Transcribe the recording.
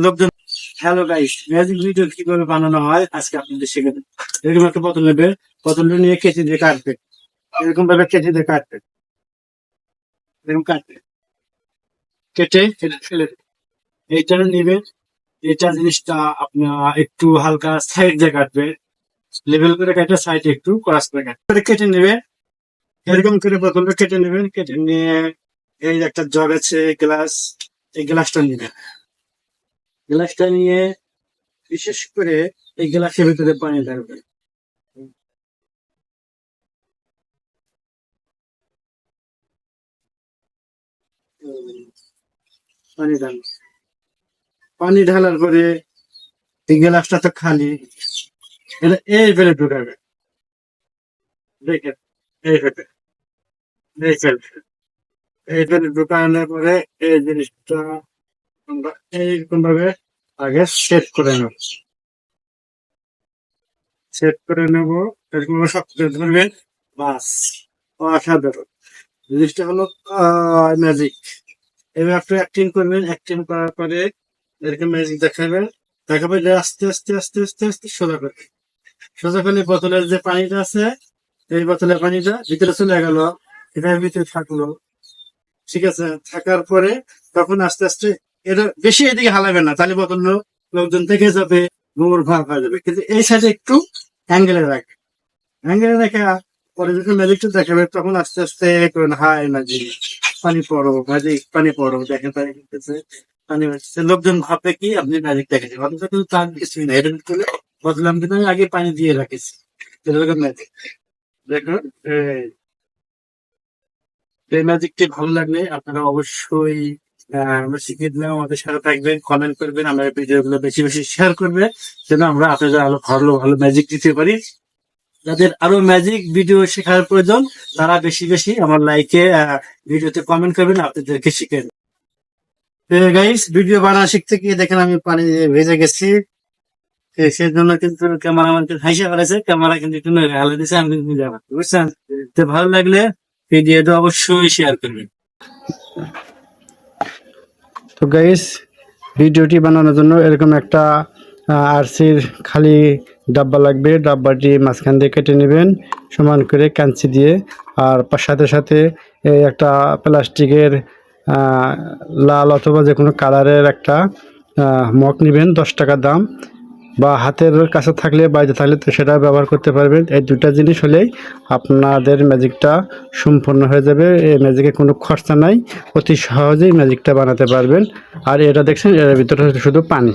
লোকজন। Hello guys, magic video কিভাবে বানানো হয় আজকে আপনাদের শিখে দেব। এরকম একটা বোতল নেবে, বোতলটা নিয়ে কেটে দিয়ে কাটবে, এরকম ভাবে কেটে দিয়ে কাটবে, এরকম কাটবে, কেটে ফেলে দেবে। এইটা নিবে, এটা জিনিসটা আপনার একটু হালকা সাইড দিয়ে কাটবে, লেভেল করে কাটে, সাইড একটু ক্রস করে কাটবে, কেটে নেবে। এরকম করে বোতলটা কেটে নেবেন, কেটে নিয়ে এই একটা জগ আছে, গ্লাস, এই গ্লাসটা নিবে। গ্লাসটা নিয়ে বিশেষ করে এই গ্লাসের ভিতরে পানি ঢালবে। পানি ঢালবে, পানি ঢালার পরে এই গ্লাসটা তো খালি, এটা এই ফেলে ঢুকাবে। দেখেন, এই ফেলে, এই ফেলে, এই ফেলে ঢুকানোর পরে এই জিনিসটা আমরা এইরকম ভাবে আগে সেট করে নেব, সেট করে নেব। এরকম সব ধরবে, বাস, অসাধারণ। জিনিসটা হলো ম্যাজিক। এবার একটু অ্যাক্টিং করবেন, অ্যাক্টিং করার পরে এরকম ম্যাজিক দেখাবেন, দেখাবে যে আস্তে আস্তে আস্তে আস্তে আস্তে সোজা করবে। সোজা করলে বোতলের যে পানিটা আছে, এই বোতলের পানিটা ভিতরে চলে গেল, এটার ভিতরে থাকলো, ঠিক আছে। থাকার পরে তখন আস্তে আস্তে এটা বেশি এদিকে হালাবে না, তাহলে বোতল লোকজন দেখে যাবে, গোবর ভাব হয়ে যাবে। কিন্তু এই সাইডে একটু অ্যাঙ্গেলে রাখবে, অ্যাঙ্গেলে রেখে পরে যখন ম্যাজিকটা দেখাবে তখন আস্তে আস্তে করবেন, হাই ম্যাজিক, পানি পড়ো, ম্যাজিক পানি পড়ো, দেখেন পানি পড়তেছে, পানি পড়তেছে। লোকজন ভাববে কি আপনি ম্যাজিক দেখেছেন, অথচ কিন্তু তার কিছুই না। এটা তুলে বদলাম, কিন্তু আমি আগে পানি দিয়ে রাখিছি, এরকম ম্যাজিক। দেখুন, এই ম্যাজিকটি ভালো লাগলে আপনারা অবশ্যই আমরা শিখিয়ে দিলাম, আমাদের সাথে থাকবেন, কমেন্ট করবেন, আমরা ভিডিও গুলো বেশি বেশি শেয়ার করবে, যেন আমরা আপনাদের আরো ভালো ভালো ম্যাজিক দিতে পারি। যাদের আরো ম্যাজিক ভিডিও শেখার প্রয়োজন, তারা বেশি বেশি আমার লাইকে ভিডিওতে কমেন্ট করবেন, আপনাদেরকে শিখেন। গাইস, ভিডিও বানা শিখতে গিয়ে দেখেন আমি পানি ভেজে গেছি, সেই জন্য কিন্তু ক্যামেরাম্যান হাসি ফেলেছে, ক্যামেরা কিন্তু একটু হালে দিচ্ছে, আমি কিন্তু বুঝতে পারছি, বুঝছেন। তো ভালো লাগলে ভিডিওটা অবশ্যই শেয়ার করবেন। তো গাইস, ভিডিওটি বানানোর জন্য এরকম একটা আরসির খালি ডাব্বা লাগবে। ডাব্বাটি মাঝখান দিয়ে কেটে নেবেন সমান করে কাঁচি দিয়ে, আর সাথে সাথে এই একটা প্লাস্টিকের লাল অথবা যে কোনো কালারের একটা মগ নেবেন, 10 টাকা দাম, বা হাতের কাছে থাকলে বাইরে থাকলে তো সেটা ব্যবহার করতে পারবেন। এই দুটা জিনিস হলেই আপনাদের ম্যাজিকটা সম্পূর্ণ হয়ে যাবে। এই ম্যাজিকে কোনো খরচা নাই, অতি সহজেই ম্যাজিকটা বানাতে পারবেন। আর এটা দেখছেন, এর ভিতরে শুধু পানি।